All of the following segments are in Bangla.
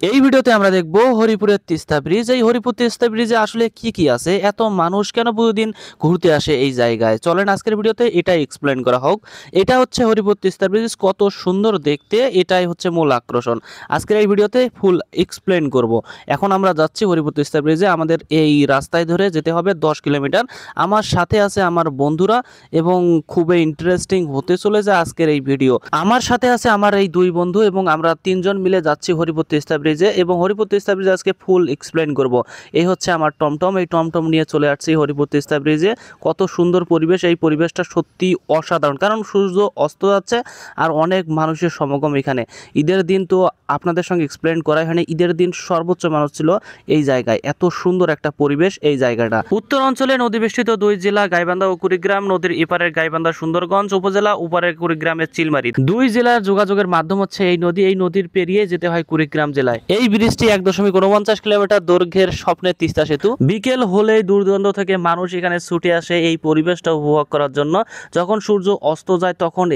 এই ভিডিওতে আমরা দেখব হরিপুরের তিস্তা ব্রিজ। এই হরিপুর তিস্তা ব্রিজে আসলে কি কি আছে, এত মানুষ কেন প্রতিদিন ঘুরতে আসে এই জায়গায়, চলেন আজকের ভিডিওতে এটাই এক্সপ্লেন করা হোক। এটা হচ্ছে হরিপুর তিস্তা ব্রিজ, কত সুন্দর দেখতে, এটাই হচ্ছে মূল আকর্ষণ। আজকের এই ভিডিওতে ফুল এক্সপ্লেন করব। এখন আমরা যাচ্ছি হরিপুর তিস্তা ব্রিজে, আমাদের এই রাস্তায় ধরে যেতে হবে 10 কিলোমিটার। আমার সাথে আছে আমার বন্ধুরা এবং খুবই ইন্টারেস্টিং হতে চলেছে আজকের এই ভিডিও। আমার সাথে আছে আমার এই দুই বন্ধু এবং আমরা তিনজন মিলে যাচ্ছি হরিপুর তিস্তা ব্রিজে, এবং হরিপুর তিস্তা ব্রিজে আজকে ফুল এক্সপ্লেন করব। এই হচ্ছে আমার টমটম, এই টমটম নিয়ে চলে আসছি হরিপুর তিস্তা ব্রিজে। কত সুন্দর পরিবেশ, এই পরিবেশটা সত্যি অসাধারণ, কারণ সূর্য অস্ত যাচ্ছে আর অনেক মানুষের সমাগম এখানে। ঈদের দিন তো আপনাদের সঙ্গে এক্সপ্লেন করা হয়নি, ঈদের দিন সর্বোচ্চ মানুষ ছিল এই জায়গায়। এত সুন্দর একটা পরিবেশ এই জায়গাটা। উত্তর অঞ্চলে নদী বেষ্টিত দুই জেলা গাইবান্ধা ও কুড়িগ্রাম, নদীর এপারের গাইবান্ধা সুন্দরগঞ্জ উপজেলা, ওপারের কুড়িগ্রামের চিলমারি। দুই জেলার যোগাযোগের মাধ্যম হচ্ছে এই নদী। এই নদীর পেরিয়ে যেতে হয় কুড়িগ্রাম জেলায়। এই ব্রিজটি 1.49 কিলোমিটার দৈর্ঘ্যের স্বপ্নের তিস্তা সেতু। বিকেল হলেই দূর দূরান্ত থেকে মানুষ এখানে ছুটে আসে এই পরিবেশটা উপভোগ করার জন্য। যখন সূর্য অস্ত যায় তখন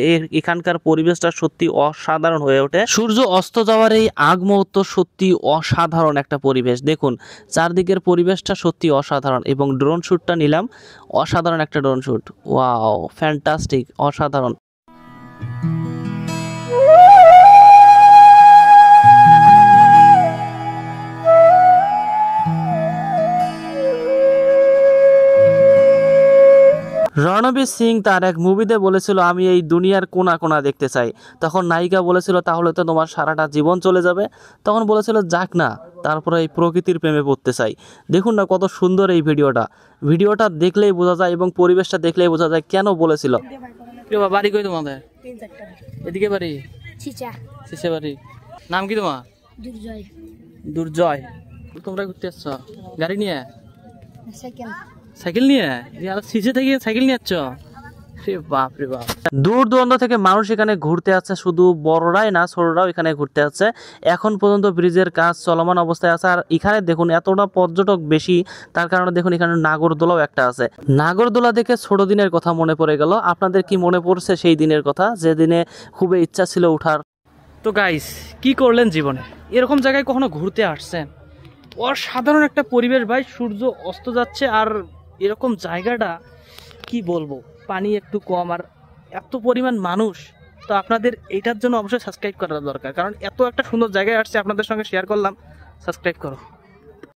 এখানকার পরিবেশটা সত্যি অসাধারণ হয়ে ওঠে। সূর্য অস্ত যাওয়ার এই আগ মুহূর্ত সত্যি অসাধারণ একটা পরিবেশ। দেখুন চারদিকের পরিবেশটা সত্যি অসাধারণ, এবং ড্রোন শ্যুটটা নিলাম, অসাধারণ একটা ড্রোন শ্যুট। ওয়াও, ফ্যান্টাস্টিক, অসাধারণ। রণবীর সিং তার এক মুভিতে বলেছিল আমি এই দুনিয়ার কোনা কোনা দেখতে চাই। তখন নায়িকা বলেছিল তাহলে তো তোমার সারাটা জীবন চলে যাবে। তখন বলেছিল যাক না, তারপরে এই প্রকৃতির প্রেমে পড়তে চাই। দেখুন না কত সুন্দর এই ভিডিওটা দেখলেই বোঝা যায়, এবং পরিবেশটা দেখলেই বোঝা যায় কেন বলেছিল। বাড়ি কই তোমাদের? এদিকে বাড়ি? সিসা বাড়ি। নাম কি তোমার? দুর্জয়। তোমরা ঘুরতে আসছো গাড়ি নিয়ে? সাইকেল নিয়ে? সিসে থেকে সাইকেল নিয়ে আসছো? বাপ রে বাপ। দূর দূরান্ত থেকে মানুষ এখানে ঘুরতে আসছে, শুধু বড়রাই না ছোটরাও এখানে ঘুরতে আসছে। এখন পর্যন্ত ব্রিজের কাজ চলমান অবস্থায় আছে। আর এখানে দেখুন এতটা পর্যটক বেশি, তার কারণে দেখুন এখানে নাগরদোলাও একটা আছে। নাগরদোলা দেখে ছোট দিনের কথা মনে পড়ে গেল। আপনাদের কি মনে পড়ছে সেই দিনের কথা, যে দিনে খুবই ইচ্ছা ছিল উঠার? তো গাইস, কি করলেন জীবনে? এরকম জায়গায় কখনো ঘুরতে আসছেন? অসাধারণ একটা পরিবেশ ভাই, সূর্য অস্ত যাচ্ছে আর এরকম জায়গাটা কি বলবো, পানি একটু কম আর এত পরিমাণ মানুষ। তো আপনাদের এটার জন্য অবশ্যই সাবস্ক্রাইব করা দরকার, কারণ এত একটা সুন্দর জায়গায় আসছে, আপনাদের সঙ্গে শেয়ার করলাম। সাবস্ক্রাইব করো।